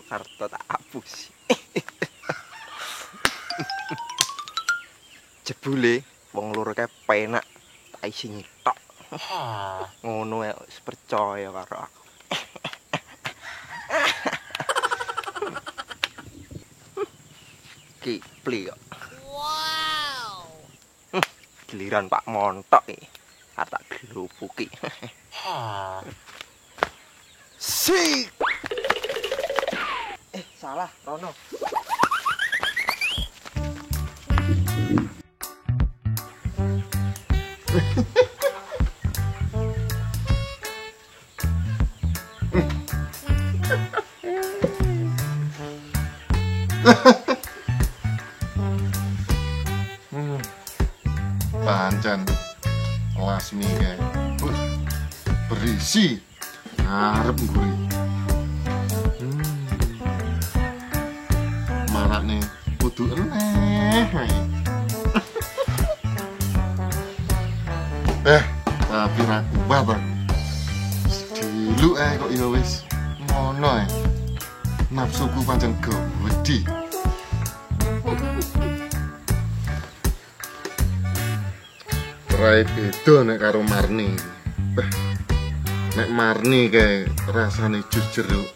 karto tak hapus. Jebule wong loro kae penak tak isi nyitok. Ngono ya wis percaya karo aku. Kipli kok. Wow. Giliran Pak Montok iki. Arep tak gelupuki. Si. Salah, Rono. Pancen lasmi kae. Berisi arep mburi. Marakne kudu eneh. Tapi ra kuat aku. Dilu kok ya wis ngono ae. Nafsuku pancen gedhi. Rai beda nek karo Marni. Nek Marni kae rasane jus jeruk,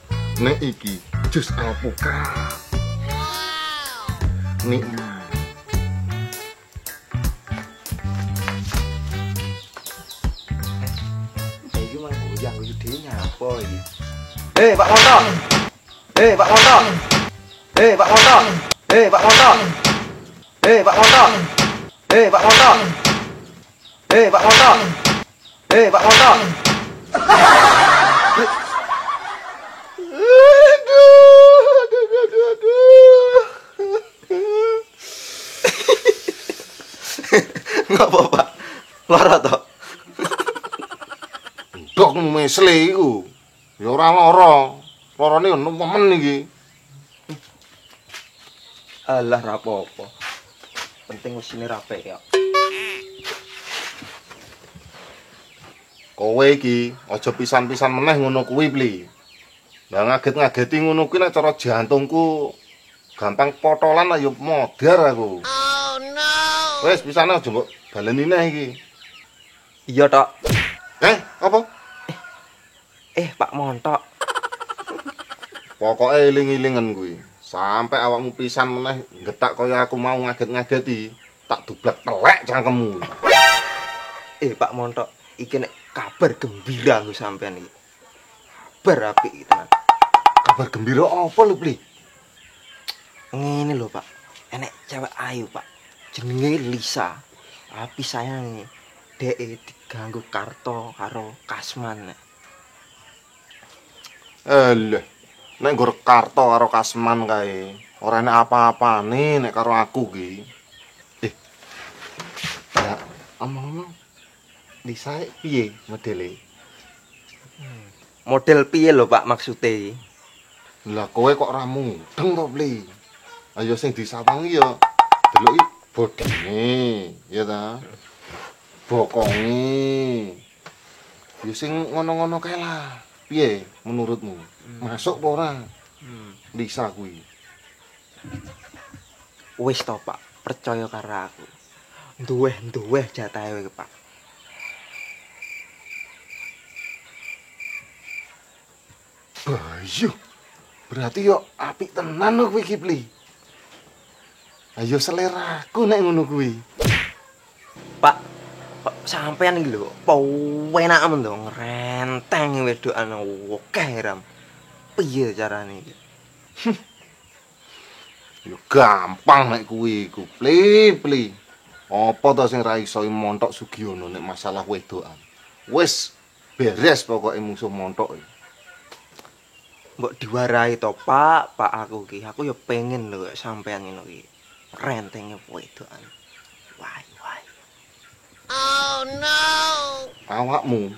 nek iki jus alpukat. Nikmat. Iki mah goyang iki dhewe nyapa iki. Pak Montok. Pak Montok. Pak Montok. Pak Montok. Pak Montok. Pak Montok. Pak Montok. Pak Montok. Ngapa, Pak? Lara to? Ndok mesle iku. Ya ora lara. Larane nemen iki. Alah ra apa-apa. Penting mesine rapi ya. Kowe iki aja pisan-pisan meneh ngono kuwi, Pli. Lah ngaget-ngageti ngono kuwi nek cara jantungku gampang potolan ayo modar aku. Oh no. Wes pisane aja mbok baleni neh iki. Iya, Tok. Apa? Pak Montok. Pokoke eling-elingen kuwi. Sampai awakmu pisan meneh getak kaya aku mau ngaget-ngageti, tak dublek telek cangkemmu. Pak Montok, iki nek kabar gembira lho sampean iki. Kabar apik iki tenan. Kabar gembira apa lho, Pli? Ngene lho, Pak. Enek cewek ayu, Pak. Jenenge Lisa. Tapi sayange dhek diganggu karto karo Kasman. Alah, nek nggo karto karo Kasman kae, ora enek apa-apane nek karo aku ki. Ya, omong-omong Lisa piye modele? Model piye lho, Pak, maksude? Lah kowe kok ra mudeng to, Pli? Ayo sing disawangi ya deloki bodine, ya ta? Bokonge. Ya sing ngono-ngono kae lah. Piye menurutmu? Masuk apa ora? Lisa kuwi. Wis to, Pak, percaya karo aku. Duweh jatahe kowe, Pak. Bayu. Berarti yo apik tenan lho kuwi iki, Pli. Ayo seleraku nek ngono kuwi. Pak, kok sampean iki lho, apa enak men to ngrenteng wedokan akeh ram. Piye carane iki? Yo gampang nek kuwi iku, Pli. Apa to sing ra iso Montok Sugiono nek masalah wedokan? Wis beres pokoke musuh Montok iki. Mbok diwarai to, Pak aku ki. Aku ya pengen lho sampean ngono ki. Rentenge wedokan. Wah. Oh no. Awakmu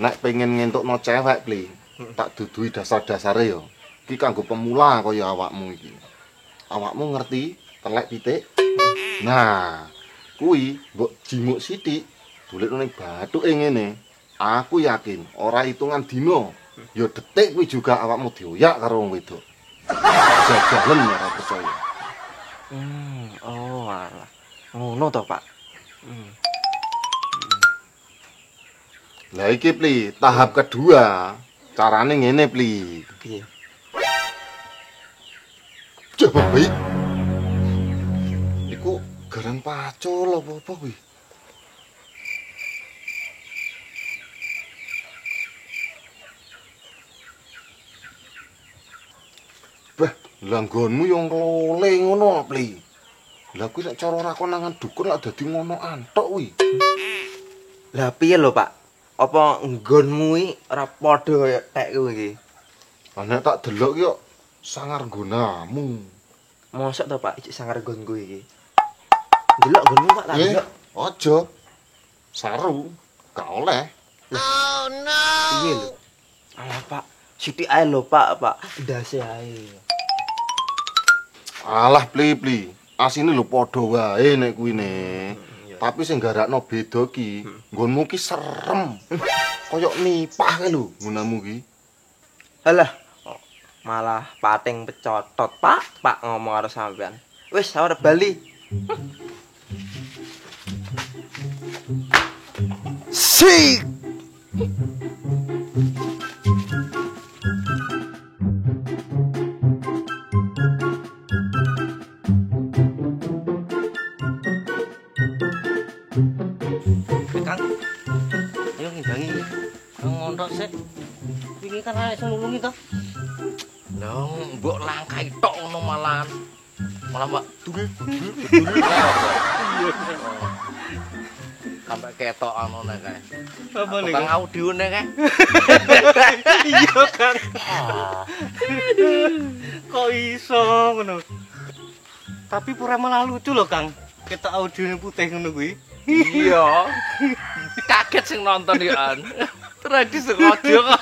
nek pengen ngentukno cewek, Pli, tak dudui dasar-dasare yo. Iki kanggo pemula kaya awakmu iki. Awakmu ngerti telek pitik? Nah, kuwi mbok jimuk sithik, dolekno ning bathuke ngene. Aku yakin ora hitungan dina, ya detik kuwi juga awakmu dioyak karo wong wedok. Jajalan ora percaya. Oh alah. Ngono to, Pak. Lah iki Pli, tahap kedua. Carane ngene Pli. Piye? Coba baik. Iku garan pacul apa kuwi? Bah, langgonmu yang lole ngono, Pli. Lah kuwi nek cara ora konangan dukun lak dadi ngono antok kuwi. Lah piye lho, Pak? Apa nggonmu iki ora padha kaya tekku iki? Lah nek tak delok ki kok sangar gunamu. Mosok to, Pak, iki sangar nggonku iki. Delok nggonmu, Pak, tak delok. Aja. Saru, gak oleh. Oh no. Piye lho? Alah, Pak, sithik ae lho, Pak, ndase ae. Alah, Pli. Asine lho padha wae nek kuwi ne. Tapi sing garakno beda ki, nggonmu ki serem. Kayak nipah kae lho gunamu ki. Alah, malah pating pecotot, Pak ngomong karo sampean. Wis, ora bali. Sik. Kang, ayo ngimbangi. Kang mondok sik. Wingi kan arek sing nulungi to. Lah mbok langkai tok ngono malahan. Malah mbak dul. Sampai ketok anu nek kae. Apa nih? Kang audione kae. Iya, Kang. Kok iso ngono? Tapi pura malah lucu loh, Kang. Ketok audionya putih ngono kuwi. Iya. Kaget sing nonton ya an. Terus disengaja kok.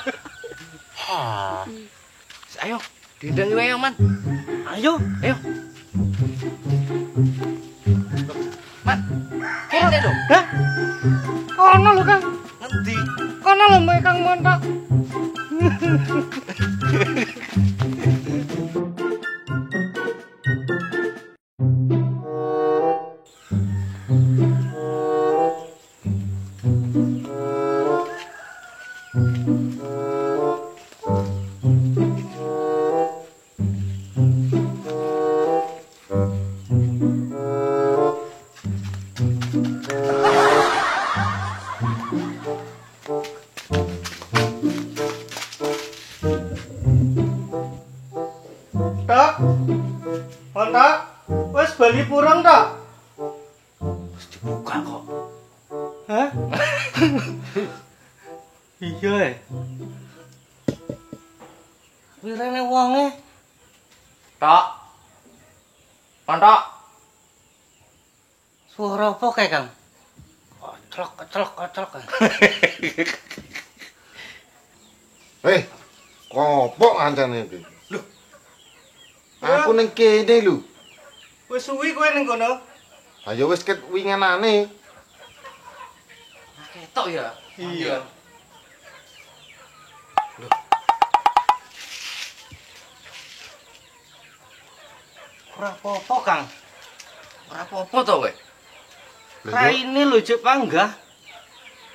Ayo, dindang wae Man. Ayo. Man. Kene lho. Hah? Kono lho, Kang. Ngendi? Kono lho mek Kang montok. Tak. Montok. Wis bali purang tak? Wis dibuka kok. Hah? Iya. Wirene wonge. Tok. Pantok. Suara apa kae, Kang? Koclok. Kopok kancane iki. Lho. Aku ning kene lho. Wis suwi kowe ning kono? Ayo wis ket wingenane. Ketok ya. Iya. Ora apa-apa, Kang. Ora apa-apa to kowe. Raine lho jek panggah.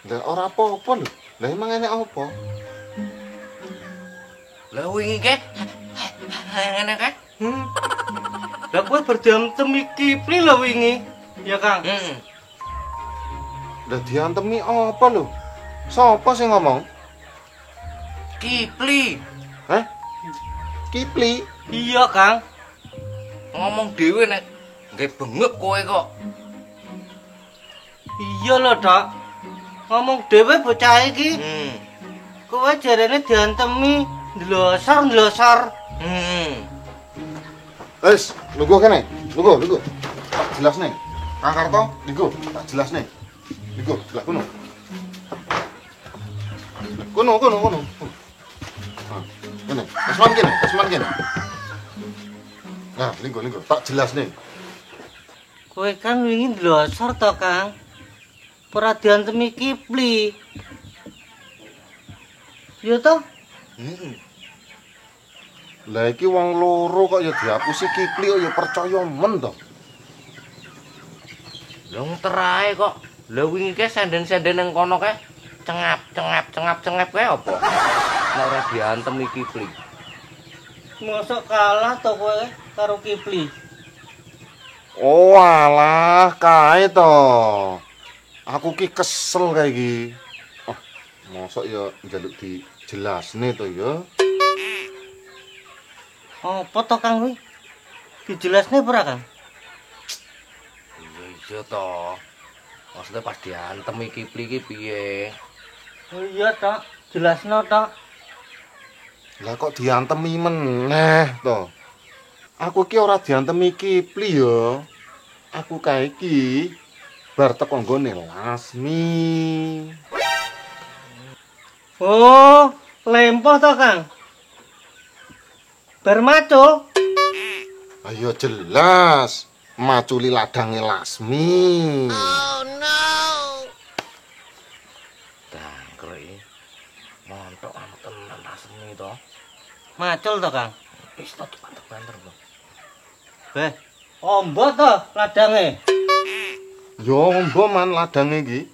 Lah ora apa-apa lho. Lah emang enek apa? Lah wingi ke ngene kae. Lah kowe berdiam temi Kipli lho wingi. Ya, Kang. Heeh. Lah diantemi apa lho? Sopo sing ngomong? Kipli Hah? Kipli? Iya, Kang. ngomong dhewe nek nggih bengek kowe kok. Iya lho, Dok. Ngomong dhewe bocah iki. Kowe jarene diantemi ndlosor. Wes, lungguh kene. Lungguh. Tak jelasne. Kang Karto, lungguh, tak jelasne. Lungguh, sebelah kono. Kono. Nah, kene. Asman kene. Nah, lungguh, tak jelasne. Kowe kan wingi ndlosor to, Kang. Ora diantemi Kipli. Yo to? Lah iki wong loro kok ya dihapusi Kipli kok ya percaya men to. Lah terae kok. Lah wingi ke senden-senden nang kono kae cengap kae apa? Nek ora diantem iki Kipli. Mosok kalah to kowe karo Kipli. Oh alah kae to. Aku ki kesel kae iki. Oh, mosok ya njaluk dijelasne to ya. Apa to Kang kuwi? Dijelasne ora, Kang? Iya to. Maksudnya pas diantem iki Kipli iki piye? Oh iya to, jelasno to. Lah kok diantemi meneh to. Aku ki ora diantemi Kipli ya. Aku kae iki bar teko nggone Lasmi. Oh, lempoh to, Kang. Bar macul. Ayo jelas, maculi ladange Lasmi. Dangkre. Montok amat tenan asmi to. Macul to, Kang. Wis to banter to. Beh, ombo to ladange. Yo ombo man ladange iki.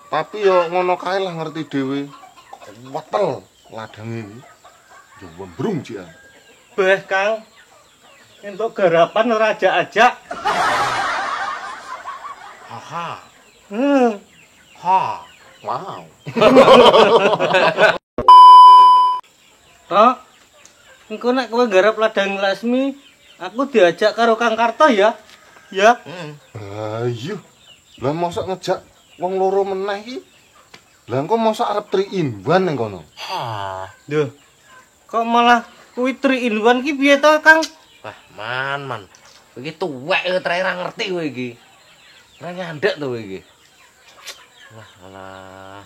Tapi yo ngono kae lah ngerti dhewe. Wetel ladange iki. Yo wembrung jian. Beh, Kang. Entuk garapan ora ajak-ajak. Haha. Ha. Wow. Tok. Engko nek kowe garap ladang Lasmi, aku diajak karo Kang Karto ya. Ya. Ayo. Lah mosok ngejak wong loro meneh iki. Lah engko mosok arep 3 in 1 ning kono. Duh. Kok malah kuwi 3 in 1 ki piye to, Kang? Wah, man. Iki tuwek terakhir ra ngerti kowe iki. Ora nyandek to kowe iki. Alah.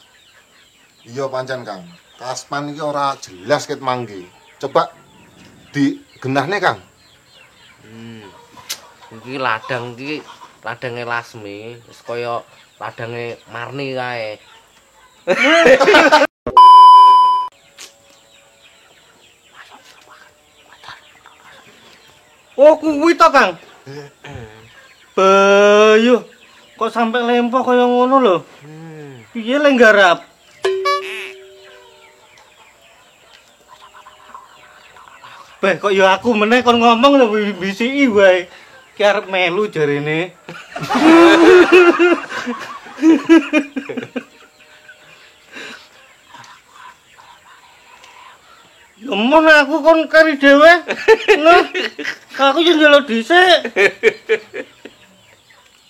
Iya pancen Kang. Kasman iki ora jelas ket mangke. Coba digenahne Kang. Iki ladange Lasmi, wis kaya ladange Marni kae. Oh, kuwi to, Kang. Bayu. Kok sampe lempoh kaya ngono lho. Piye le nggarap? Beh, kok ya aku meneh kon ngomong lho bisiki wae. Ki arep melu jarene. Lemon aku kon kari dhewe. Nah, aku yo njaluk dhisik.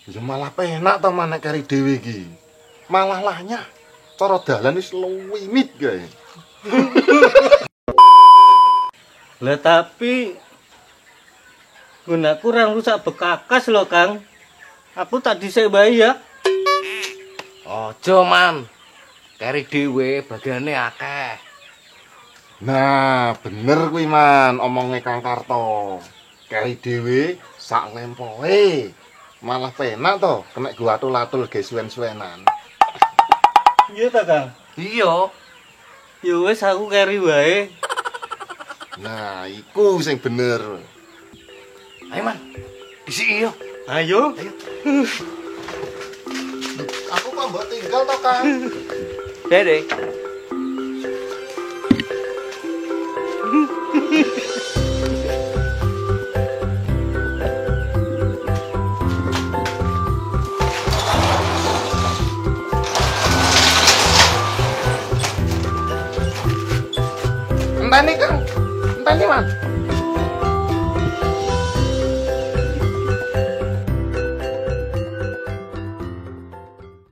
Ya malah penak to manek kari dhewe iki. Malah lahnya cara dalan wis luwimit kae. Lah tapi gunaku kurang rusak bekakas loh, Kang. Aku tak dhisik bae ya. Aja, Man. Keri dhewe bagiane akeh. Nah, bener kuwi man omonge Kang Karto. Kari dhewe sak lempoe. Malah penak to kena gua atul-atul ge suwen-suwenan. Iya ta, Kang? Iya. Ya wis aku keri wae. Nah, iku sing bener. Ayo, Man. Disiki yo. Ayo. Aku kok mbok tinggal to, Kang? Dede. Enteni, Kang. Enteni, Man.